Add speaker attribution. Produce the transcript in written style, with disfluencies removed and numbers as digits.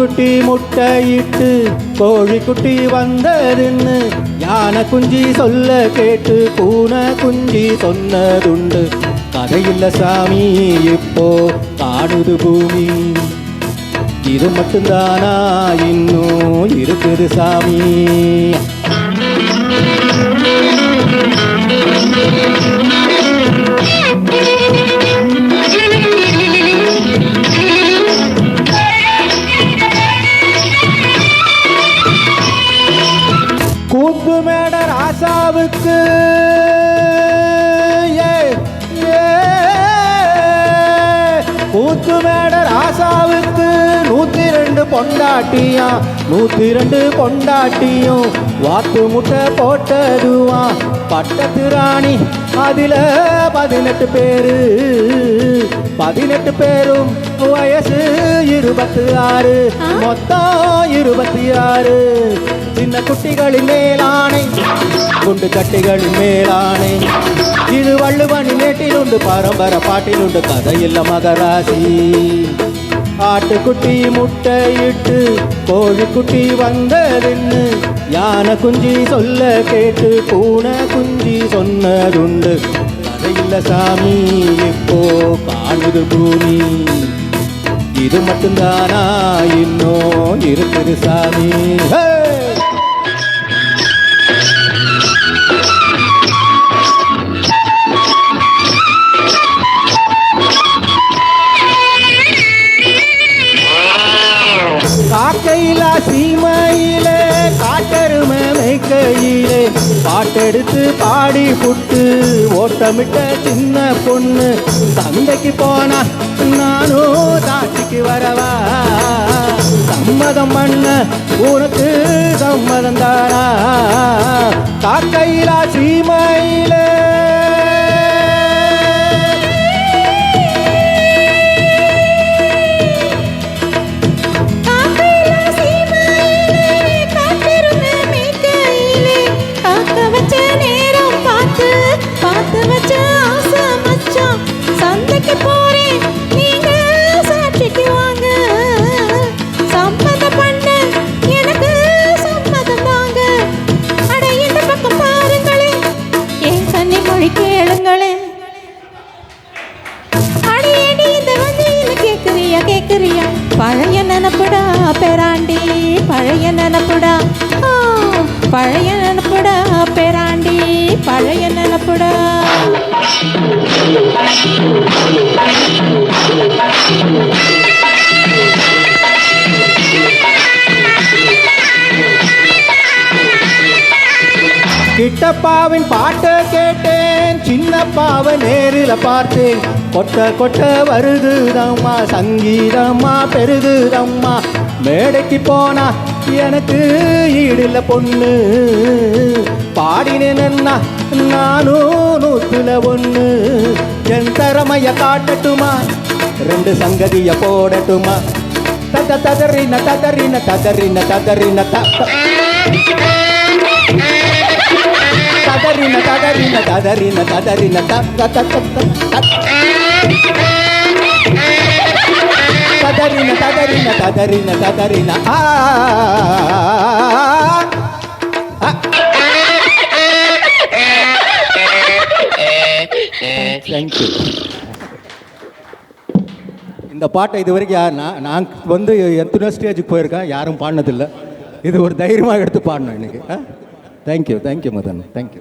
Speaker 1: ஆட்டுக்குட்டி முட்டையிட்டு கோழிக்குட்டி வந்ததுன்னு யானை குஞ்சி சொல்ல கேட்டு பூனை குஞ்சி சொன்னதுண்டு. கதையில்ல சாமி இப்போ காணுது பூமி, இது மட்டும்தானா இன்னும் இருக்குது சாமி. கூத்து மேட ராசாவுக்கு கூத்து மேட ராசாவுக்கு 102 பொண்டாட்டியா, 102 பொண்டாட்டியும் வாத்து முட்டை போட்டதுவா. பட்டத்து ராணி அதில் 18 பேரு, 18 பேரும் வயசு 26, மொத்தம் 26. சின்ன குட்டிகளின் மேலானை, குண்டு கட்டிகளின் மேலானை, இது வள்ளுவனின் நேட்டிலுண்டு, பரம்பர பாட்டிலுண்டு, கதையில்ல மகராசி. ஆட்டுக்குட்டி முட்டையிட்டு கோழிக்குட்டி வந்ததுன்னு யானை குஞ்சி சொல்ல கேட்டு பூனை குஞ்சி சொன்னதுண்டு. கதையில்ல சாமி இப்போ காணுது பூமி, இது மட்டும்தானா இன்னும் இருக்குது சாமி. காக்கையிலா சீமையிலே காட்டெருமை மேய்க்கையிலே பாட்டெடுத்து பாடி புட்டு ஓட்டமிட்ட சின்ன பொண்ணு. சந்தைக்கு போனா நானும் சாட்சிக்கு வரவா, சம்மதம் பண்ண உனக்கு சம்மதம் தானா. காக்கையிலா சீமையிலே
Speaker 2: சந்தைக்கு போறேன், நீங்க சாட்சிக்கு வாங்க. சம்மதம் பண்ண எனக்கு சம்மதம் தாங்க. அட இந்த பக்கம் பாருங்களே, என் கண்ணி மொழி கேளுங்களே. அடியடி இந்த வந்தியில கேக்குறியா கேக்குறியா, பழைய நினப்புடா பெராண்டி, பழைய நினப்புடா, பழைய நினப்புடா பெராண்டி, பழைய நினப்புடா.
Speaker 1: கிட்டப்பாவின் பாட்டை கேட்டேன், சின்னப்பாவை நேரில் பார்த்தேன். கொட்ட கொட்ட வருதுதம்மா சங்கீதம்மா பெருகுதம்மா. மேடைக்கு போனா எனக்கு ஈடில்ல பொண்ணு, பாடினேன்னா நானும் 101. என் திறமைய காட்டட்டுமா, 2 சங்கதிய போடட்டுமா. தத ததறின ததறின ததறின ததறின ததறின ததறின ததறின ததறின ததறின ததறின ததறின ததறின. தேங்க்யூ. இந்த பாட்டை இது வரைக்கும் நான் வந்து எத்தனை ஸ்டேஜுக்கு போயிருக்கேன், யாரும் பாடினதில்லை. இது ஒரு தைரியமாக எடுத்து பாடணும் இன்னைக்கு. Thank you Madan, thank you.